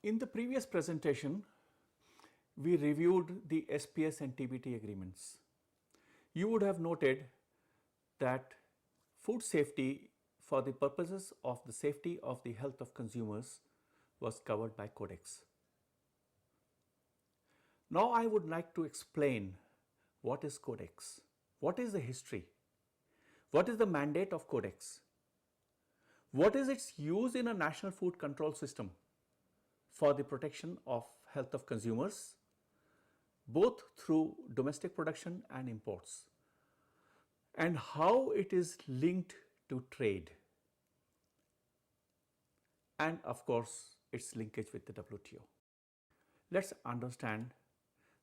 In the previous presentation, we reviewed the SPS and TBT agreements. You would have noted that food safety for the purposes of the safety of the health of consumers was covered by Codex. Now I would like to explain what is Codex, what is the history, what is the mandate of Codex, what is its use in a national food control system for the protection of health of consumers, both through domestic production and imports, and how it is linked to trade, and of course its linkage with the WTO. Let's understand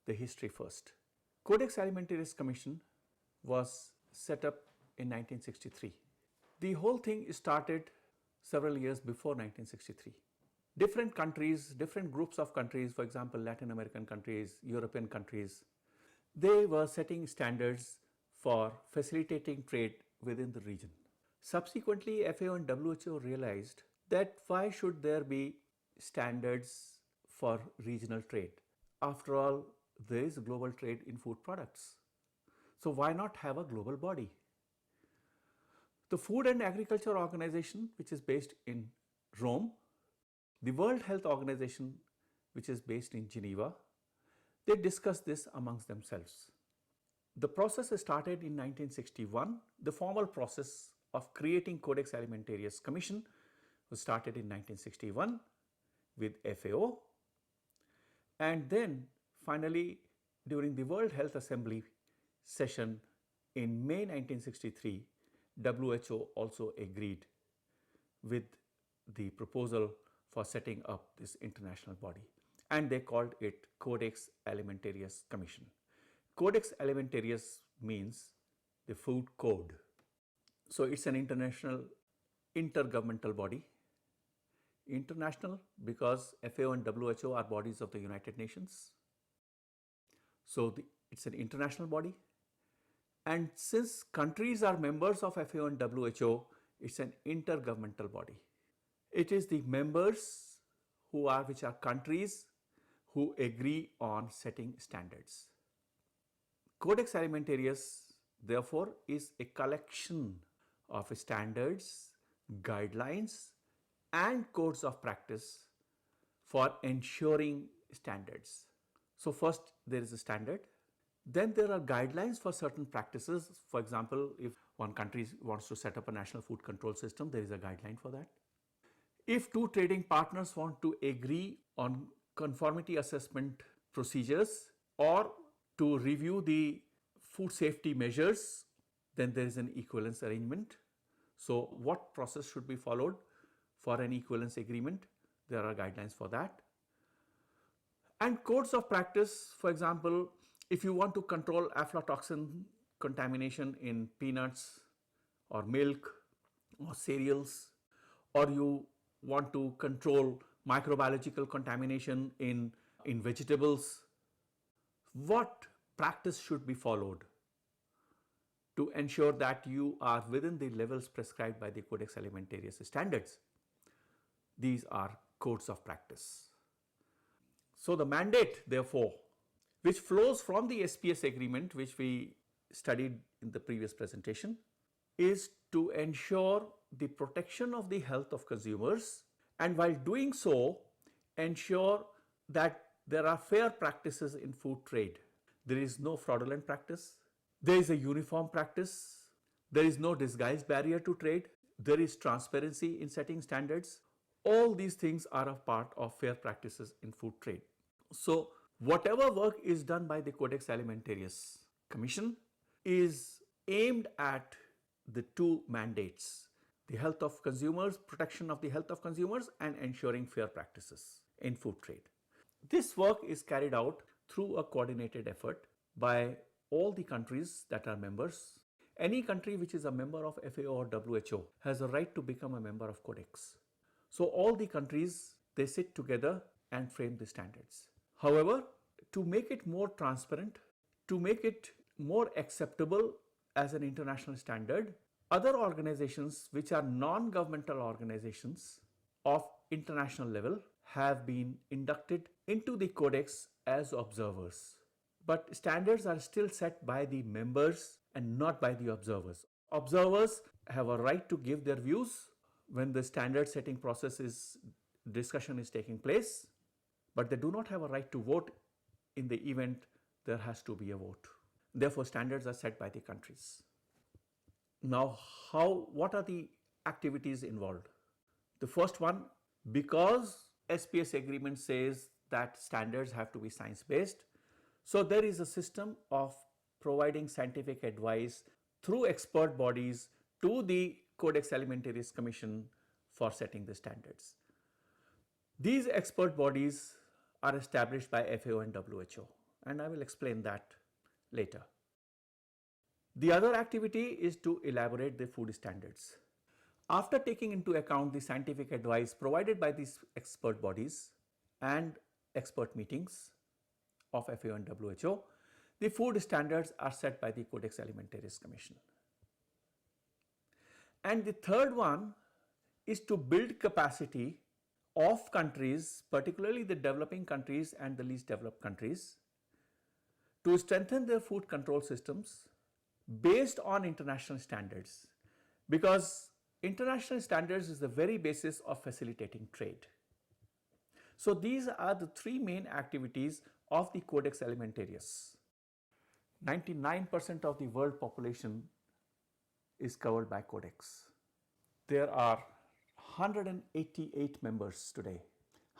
the history first. Codex Alimentarius Commission was set up in 1963. The whole thing started several years before 1963. Different countries, different groups of countries, for example, Latin American countries, European countries, they were setting standards for facilitating trade within the region. Subsequently, FAO and WHO realized that why should there be standards for regional trade? After all, there is global trade in food products. So why not have a global body? The Food and Agriculture Organization, which is based in Rome, the World Health Organization, which is based in Geneva, they discussed this amongst themselves. The process started in 1961. The formal process of creating Codex Alimentarius Commission was started in 1961 with FAO, and then finally during the World Health Assembly session in May 1963, WHO also agreed with the proposal for setting up this international body, and they called it Codex Alimentarius Commission. Codex Alimentarius means the food code. So it's an international intergovernmental body. International because FAO and WHO are bodies of the United Nations. So it's an international body. And since countries are members of FAO and WHO, it's an intergovernmental body. It is the members which are countries who agree on setting standards. Codex Alimentarius, therefore, is a collection of standards, guidelines, and codes of practice for ensuring standards. So first there is a standard, then there are guidelines for certain practices. For example, if one country wants to set up a national food control system, there is a guideline for that. If two trading partners want to agree on conformity assessment procedures or to review the food safety measures, then there is an equivalence arrangement. So what process should be followed for an equivalence agreement? There are guidelines for that. And codes of practice, for example, if you want to control aflatoxin contamination in peanuts or milk or cereals, or you want to control microbiological contamination in vegetables, what practice should be followed to ensure that you are within the levels prescribed by the Codex Alimentarius standards? These are codes of practice. So the mandate, therefore, which flows from the SPS agreement, which we studied in the previous presentation, is to ensure the protection of the health of consumers, and while doing so, ensure that there are fair practices in food trade. There is no fraudulent practice, there is a uniform practice, there is no disguised barrier to trade, there is transparency in setting standards. All these things are a part of fair practices in food trade. So whatever work is done by the Codex Alimentarius Commission is aimed at the two mandates: the health of consumers, protection of the health of consumers, and ensuring fair practices in food trade. This work is carried out through a coordinated effort by all the countries that are members. Any country which is a member of FAO or WHO has a right to become a member of Codex. So all the countries, they sit together and frame the standards. However, to make it more transparent, to make it more acceptable as an international standard, other organizations which are non-governmental organizations of international level have been inducted into the Codex as observers. But standards are still set by the members and not by the observers. Observers have a right to give their views when the standard setting discussion is taking place, but they do not have a right to vote in the event there has to be a vote. Therefore, standards are set by the countries. Now, what are the activities involved? The first one, because SPS agreement says that standards have to be science-based, so there is a system of providing scientific advice through expert bodies to the Codex Alimentarius Commission for setting the standards. These expert bodies are established by FAO and WHO, and I will explain that later. The other activity is to elaborate the food standards. After taking into account the scientific advice provided by these expert bodies and expert meetings of FAO and WHO, the food standards are set by the Codex Alimentarius Commission. And the third one is to build capacity of countries, particularly the developing countries and the least developed countries, to strengthen their food control systems based on international standards, because international standards is the very basis of facilitating trade. So these are the three main activities of the Codex Alimentarius. 99% of the world population is covered by Codex. There are 188 members today.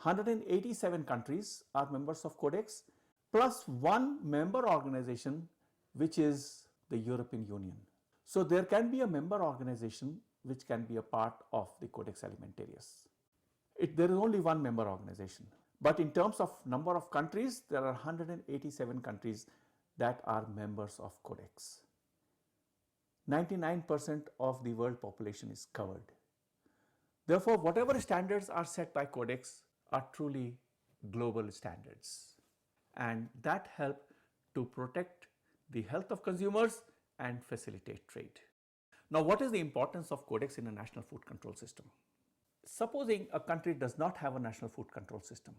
187 countries are members of Codex, plus one member organization, which is the European Union. So there can be a member organization which can be a part of the Codex Alimentarius. There is only one member organization. But in terms of number of countries, there are 187 countries that are members of Codex. 99% of the world population is covered. Therefore, whatever standards are set by Codex are truly global standards, and that help to protect the health of consumers and facilitate trade. Now, what is the importance of Codex in a national food control system? Supposing a country does not have a national food control system,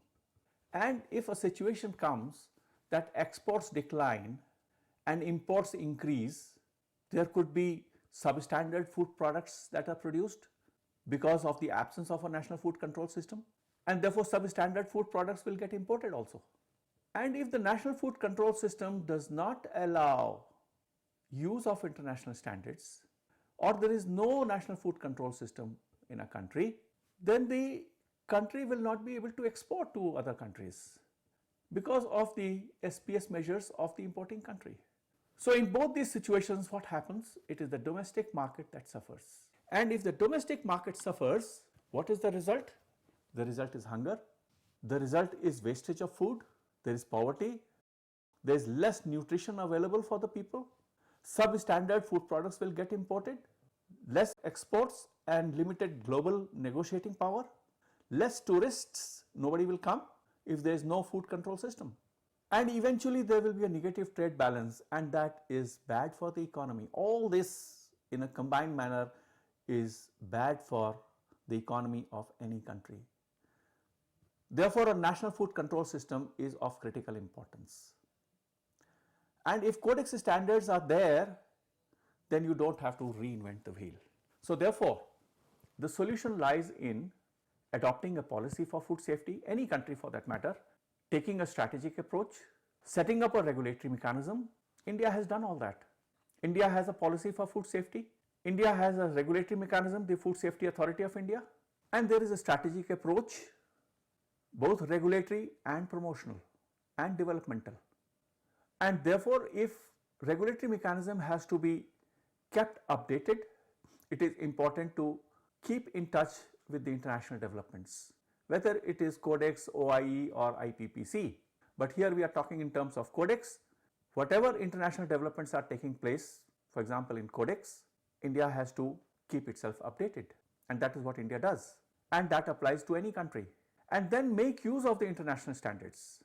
and if a situation comes that exports decline and imports increase, there could be substandard food products that are produced because of the absence of a national food control system, and therefore substandard food products will get imported also. And if the national food control system does not allow use of international standards, or there is no national food control system in a country, then the country will not be able to export to other countries because of the SPS measures of the importing country. So in both these situations, what happens? It is the domestic market that suffers. And if the domestic market suffers, what is the result? The result is hunger. The result is wastage of food. There is poverty. There is less nutrition available for the people. Substandard food products will get imported. Less exports and limited global negotiating power. Less tourists, nobody will come if there is no food control system. And eventually there will be a negative trade balance, and that is bad for the economy. All this in a combined manner is bad for the economy of any country. Therefore, a national food control system is of critical importance. And if Codex standards are there, then you don't have to reinvent the wheel. So therefore, the solution lies in adopting a policy for food safety, any country for that matter, taking a strategic approach, setting up a regulatory mechanism. India has done all that. India has a policy for food safety. India has a regulatory mechanism, the Food Safety Authority of India, and there is a strategic approach, both regulatory and promotional and developmental. And therefore, if regulatory mechanism has to be kept updated, it is important to keep in touch with the international developments, whether it is Codex, OIE or IPPC. But here we are talking in terms of Codex. Whatever international developments are taking place, for example in Codex, India has to keep itself updated, and that is what India does, and that applies to any country. And then make use of the international standards.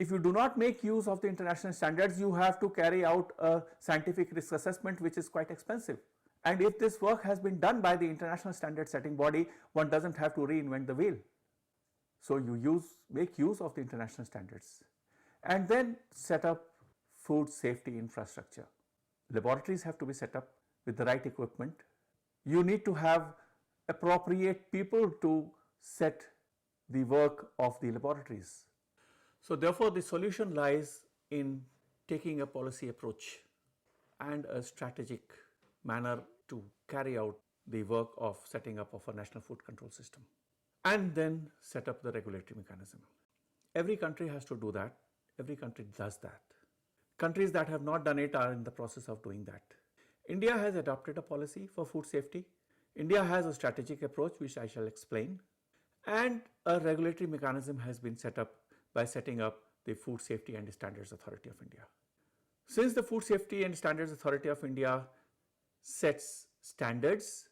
If you do not make use of the international standards, you have to carry out a scientific risk assessment, which is quite expensive. And if this work has been done by the international standard setting body, one doesn't have to reinvent the wheel. So you make use of the international standards and then set up food safety infrastructure. Laboratories have to be set up with the right equipment. You need to have appropriate people to set the work of the laboratories. So therefore the solution lies in taking a policy approach and a strategic manner to carry out the work of setting up of a national food control system and then set up the regulatory mechanism. Every country has to do that. Every country does that. Countries that have not done it are in the process of doing that. India has adopted a policy for food safety. India has a strategic approach which I shall explain, and a regulatory mechanism has been set up by setting up the Food Safety and Standards Authority of India. Since the Food Safety and Standards Authority of India sets standards,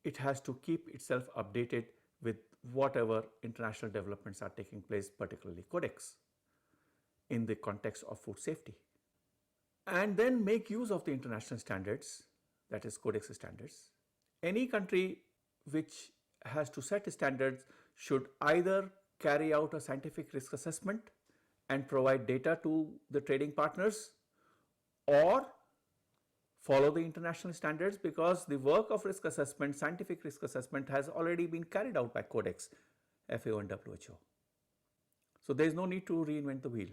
it has to keep itself updated with whatever international developments are taking place, particularly Codex, in the context of food safety. And then make use of the international standards, that is Codex standards. Any country which has to set standards should either carry out a scientific risk assessment and provide data to the trading partners, or follow the international standards, because the work of risk assessment, scientific risk assessment, has already been carried out by Codex, FAO and WHO. So there is no need to reinvent the wheel.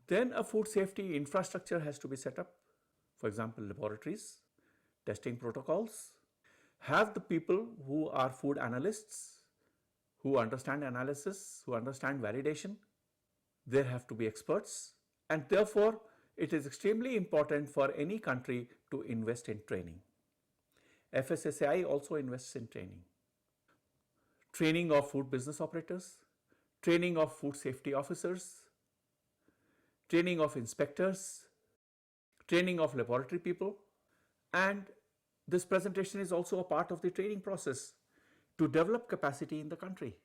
Then a food safety infrastructure has to be set up. For example, laboratories, testing protocols, have the people who are food analysts, who understand analysis, who understand validation. There have to be experts, and therefore it is extremely important for any country to invest in training. FSSAI also invests in training. Training of food business operators, training of food safety officers, training of inspectors, training of laboratory people, and this presentation is also a part of the training process to develop capacity in the country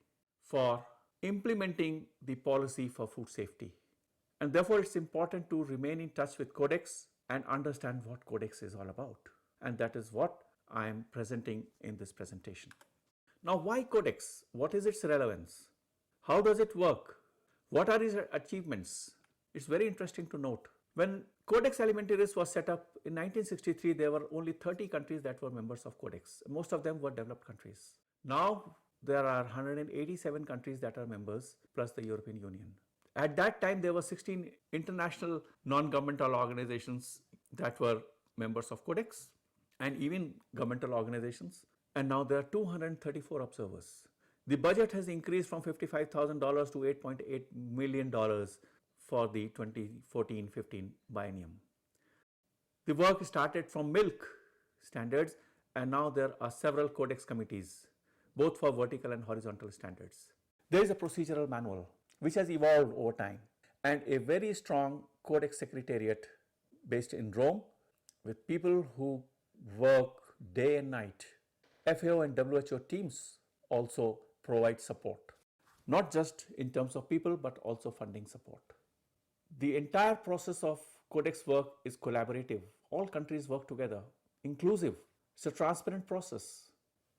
for implementing the policy for food safety. And therefore it's important to remain in touch with Codex and understand what Codex is all about. And that is what I am presenting in this presentation. Now, why Codex? What is its relevance? How does it work? What are its achievements? It's very interesting to note. When Codex Alimentarius was set up in 1963, there were only 30 countries that were members of Codex. Most of them were developed countries. Now there are 187 countries that are members, plus the European Union. At that time, there were 16 international non-governmental organizations that were members of Codex, and even governmental organizations. And now there are 234 observers. The budget has increased from $55,000 to $8.8 million for the 2014-15 biennium. The work started from milk standards, and now there are several Codex committees, both for vertical and horizontal standards. There is a procedural manual which has evolved over time, and a very strong Codex secretariat based in Rome with people who work day and night. FAO and WHO teams also provide support, not just in terms of people but also funding support. The entire process of Codex work is collaborative. All countries work together, inclusive. It's a transparent process.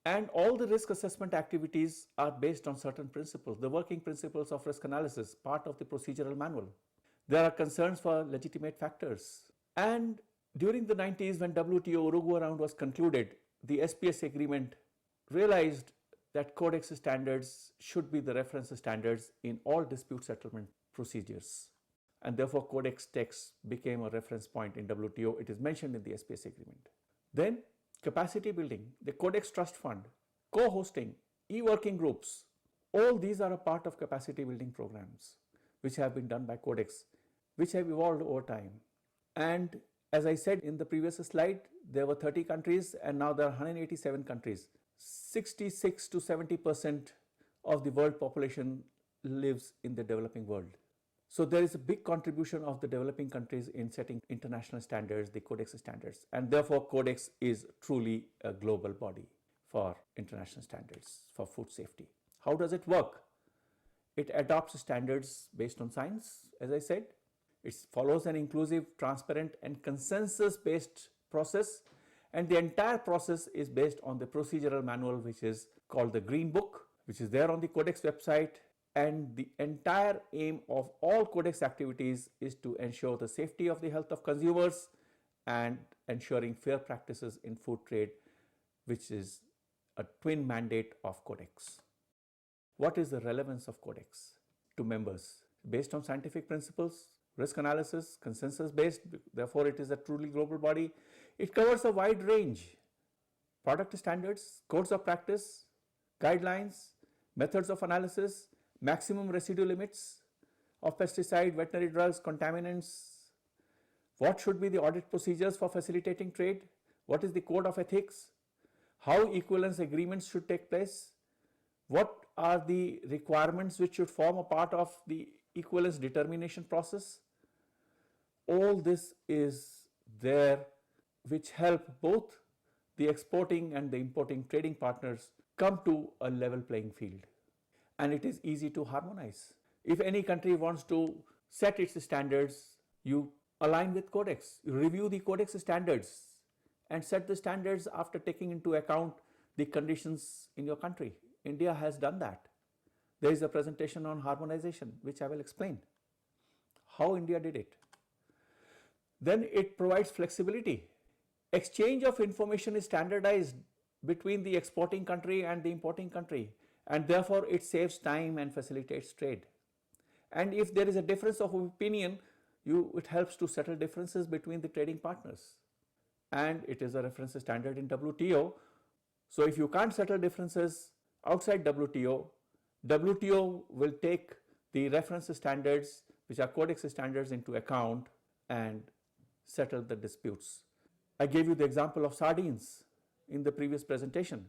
And all the risk assessment activities are based on certain principles, the working principles of risk analysis, part of the procedural manual. There are concerns for legitimate factors. And during the 90s, when WTO Uruguay round was concluded, the SPS agreement realized that Codex standards should be the reference standards in all dispute settlement procedures. And therefore, Codex text became a reference point in WTO. It is mentioned in the SPS agreement. Then, capacity building, the Codex Trust Fund, co-hosting, e-working groups, all these are a part of capacity building programs which have been done by Codex, which have evolved over time. And as I said in the previous slide, there were 30 countries and now there are 187 countries. 66 to 70% of the world population lives in the developing world. So there is a big contribution of the developing countries in setting international standards, the Codex standards, and therefore Codex is truly a global body for international standards for food safety. How does it work? It adopts standards based on science, as I said. It follows an inclusive, transparent and consensus-based process, and the entire process is based on the procedural manual which is called the Green Book, which is there on the Codex website, and the entire aim of all Codex activities is to ensure the safety of the health of consumers and ensuring fair practices in food trade, which is a twin mandate of Codex. What is the relevance of Codex to members? Based on scientific principles, risk analysis, consensus based, therefore it is a truly global body. It covers a wide range: product standards, codes of practice, guidelines, methods of analysis, maximum residue limits of pesticide, veterinary drugs, contaminants. What should be the audit procedures for facilitating trade? What is the code of ethics? How equivalence agreements should take place? What are the requirements which should form a part of the equivalence determination process? All this is there, which help both the exporting and the importing trading partners come to a level playing field. And it is easy to harmonize. If any country wants to set its standards, you align with Codex. You review the Codex standards and set the standards after taking into account the conditions in your country. India has done that. There is a presentation on harmonization, which I will explain how India did it. Then it provides flexibility. Exchange of information is standardized between the exporting country and the importing country, and therefore it saves time and facilitates trade. And if there is a difference of opinion, it helps to settle differences between the trading partners. And it is a reference standard in WTO. So if you can't settle differences outside WTO, WTO will take the reference standards, which are Codex standards, into account and settle the disputes. I gave you the example of sardines in the previous presentation,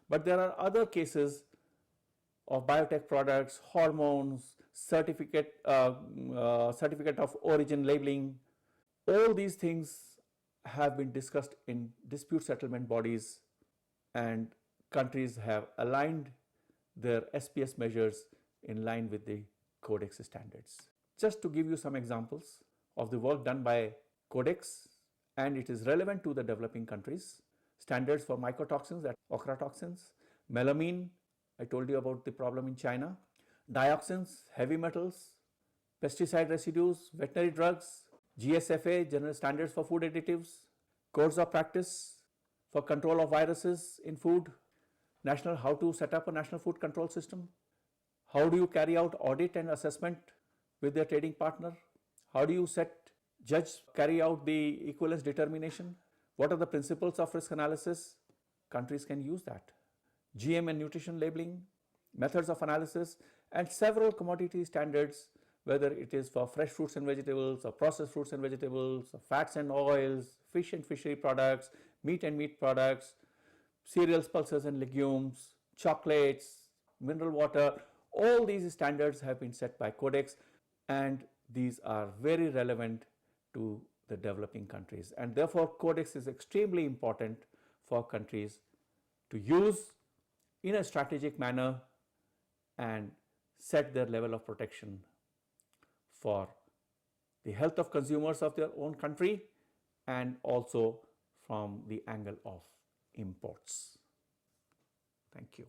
but there are other cases of biotech products, hormones, certificate of origin labeling. All these things have been discussed in dispute settlement bodies, and countries have aligned their SPS measures in line with the Codex standards. Just to give you some examples of the work done by Codex, and it is relevant to the developing countries. Standards for mycotoxins, that ochratoxins, melamine, I told you about the problem in China, dioxins, heavy metals, pesticide residues, veterinary drugs, GSFA, general standards for food additives, codes of practice for control of viruses in food, how to set up a national food control system, how do you carry out audit and assessment with their trading partner, how do you carry out the equivalence determination, what are the principles of risk analysis, countries can use that. GM and nutrition labeling, methods of analysis, and several commodity standards, whether it is for fresh fruits and vegetables, or processed fruits and vegetables, or fats and oils, fish and fishery products, meat and meat products, cereals, pulses and legumes, chocolates, mineral water. All these standards have been set by Codex, and these are very relevant to the developing countries, and therefore Codex is extremely important for countries to use in a strategic manner and set their level of protection for the health of consumers of their own country, and also from the angle of imports. Thank you.